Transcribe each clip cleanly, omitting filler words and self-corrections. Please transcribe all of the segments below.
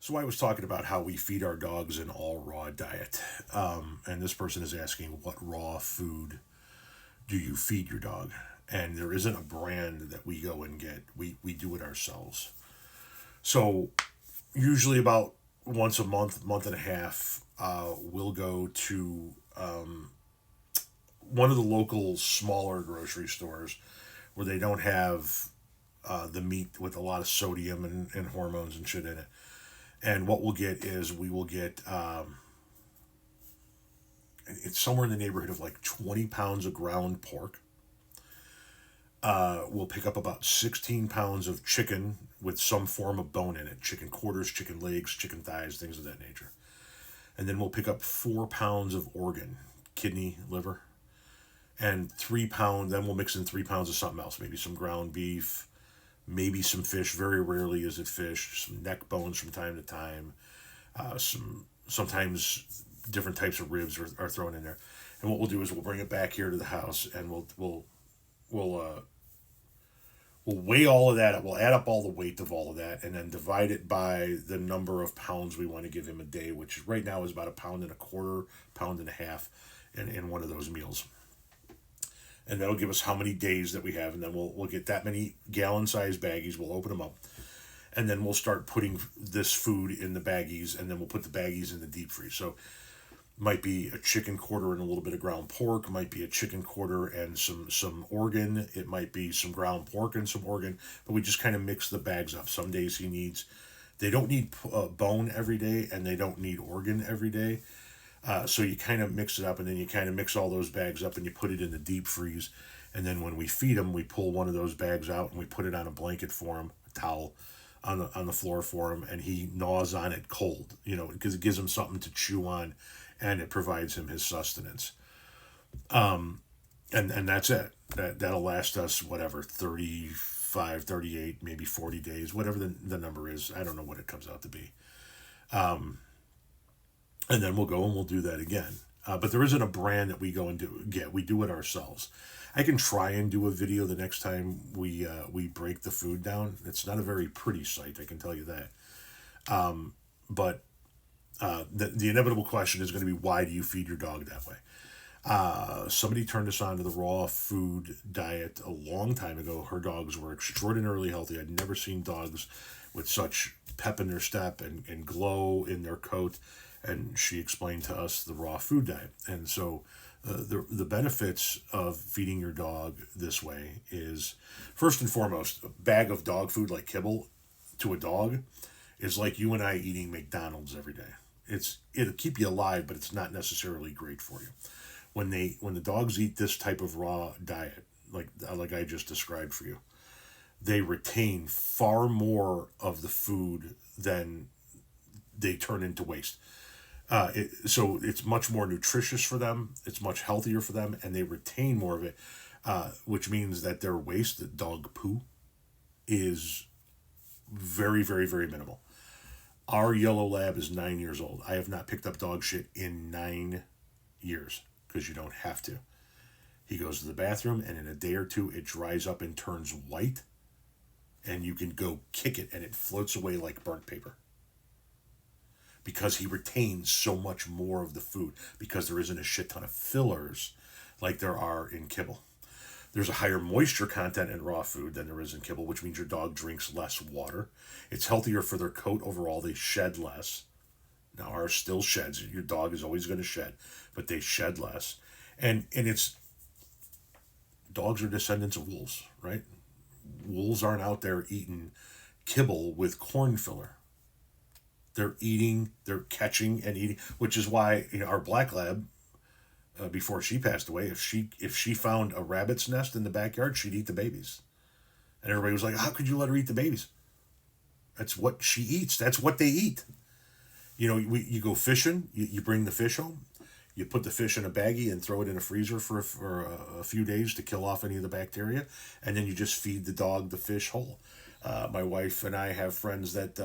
So I was talking about how we feed our dogs an all raw diet. And this person is asking, what raw food do you feed your dog? And there isn't a brand that we go and get. We do it ourselves. So usually about once a month, month and a half, we'll go to one of the local smaller grocery stores where they don't have the meat with a lot of sodium and hormones and shit in it. And what we'll get is we will get it's somewhere in the neighborhood of like 20 pounds of ground pork. We'll pick up about 16 pounds of chicken with some form of bone in it, chicken quarters, chicken legs, chicken thighs, things of that nature. And then we'll pick up 4 pounds of organ, kidney, liver, and 3 pound. Then we'll mix in 3 pounds of something else, maybe some ground beef, maybe some fish. Very rarely is it fish. Some neck bones from time to time. Sometimes different types of ribs are thrown in there. And what we'll do is we'll bring it back here to the house, and we'll we'll weigh all of that. We'll add up all the weight of all of that, and then divide it by the number of pounds we want to give him a day, which right now is about a pound and a quarter, pound and a half, in one of those meals. And that'll give us how many days that we have, and then we'll get that many gallon sized baggies. We'll open them up, and then we'll start putting this food in the baggies, and then we'll put the baggies in the deep freeze. So might be a chicken quarter and a little bit of ground pork, might be a chicken quarter and some organ, it might be some ground pork and some organ, but we just kind of mix the bags up. Some days they don't need bone every day, and they don't need organ every day. So you kind of mix it up, and then you kind of mix all those bags up and you put it in the deep freeze. And then when we feed him, we pull one of those bags out and we put it on a blanket for him, a towel on the floor for him, and he gnaws on it cold, because it gives him something to chew on, and it provides him his sustenance. And that's it. That'll last us whatever 35, 38, maybe 40 days, whatever the number is. I don't know what it comes out to be. And then we'll go and we'll do that again. But there isn't a brand that we go and get. We do it ourselves. I can try and do a video the next time we break the food down. It's not a very pretty sight, I can tell you that. But the inevitable question is going to be, why do you feed your dog that way? Somebody turned us on to the raw food diet a long time ago. Her dogs were extraordinarily healthy. I'd never seen dogs with such pep in their step and glow in their coat. And she explained to us the raw food diet. And so the benefits of feeding your dog this way is, first and foremost, a bag of dog food like kibble to a dog is like you and I eating McDonald's every day. It'll keep you alive, but it's not necessarily great for you. When the dogs eat this type of raw diet, like I just described for you, they retain far more of the food than they turn into waste. So it's much more nutritious for them. It's much healthier for them, and they retain more of it, which means that their waste, the dog poo, is very, very, very minimal. Our yellow lab is 9 years old. I have not picked up dog shit in 9 years because you don't have to. He goes to the bathroom, and in a day or two, it dries up and turns white, and you can go kick it, and it floats away like burnt paper. Because he retains so much more of the food, because there isn't a shit ton of fillers like there are in kibble. There's a higher moisture content in raw food than there is in kibble, which means your dog drinks less water. It's healthier for their coat overall. They shed less. Now, ours still sheds. Your dog is always going to shed, but they shed less. And it's, dogs are descendants of wolves, right? Wolves aren't out there eating kibble with corn filler. They're catching and eating, which is why our black lab, before she passed away, if she found a rabbit's nest in the backyard, she'd eat the babies. And everybody was like, "How could you let her eat the babies?" That's what she eats. That's what they eat. You go fishing. You bring the fish home. You put the fish in a baggie and throw it in a freezer for a few days to kill off any of the bacteria, and then you just feed the dog the fish whole. My wife and I have friends that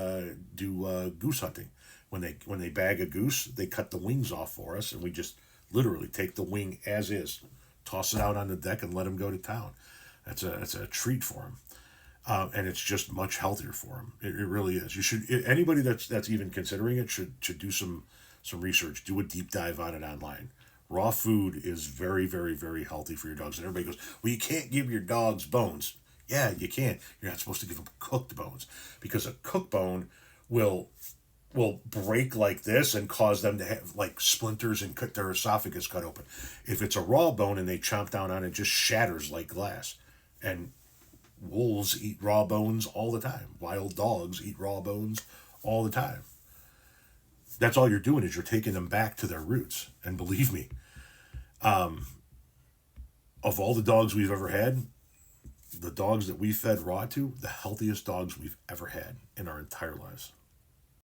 do goose hunting. When they bag a goose, they cut the wings off for us, and we just literally take the wing as is, toss it out on the deck, and let him go to town. That's a treat for him. and it's just much healthier for them. It really is. You should anybody that's even considering it should do some research, do a deep dive on it online. Raw food is very, very, very healthy for your dogs. And everybody goes, well, you can't give your dogs bones. Yeah, you can. You're not supposed to give them cooked bones because a cooked bone will break like this and cause them to have like splinters and cut their esophagus cut open. If it's a raw bone and they chomp down on it, it just shatters like glass. And wolves eat raw bones all the time. Wild dogs eat raw bones all the time. That's all you're doing is you're taking them back to their roots. And believe me, of all the dogs we've ever had, the dogs that we fed raw to, the healthiest dogs we've ever had in our entire lives.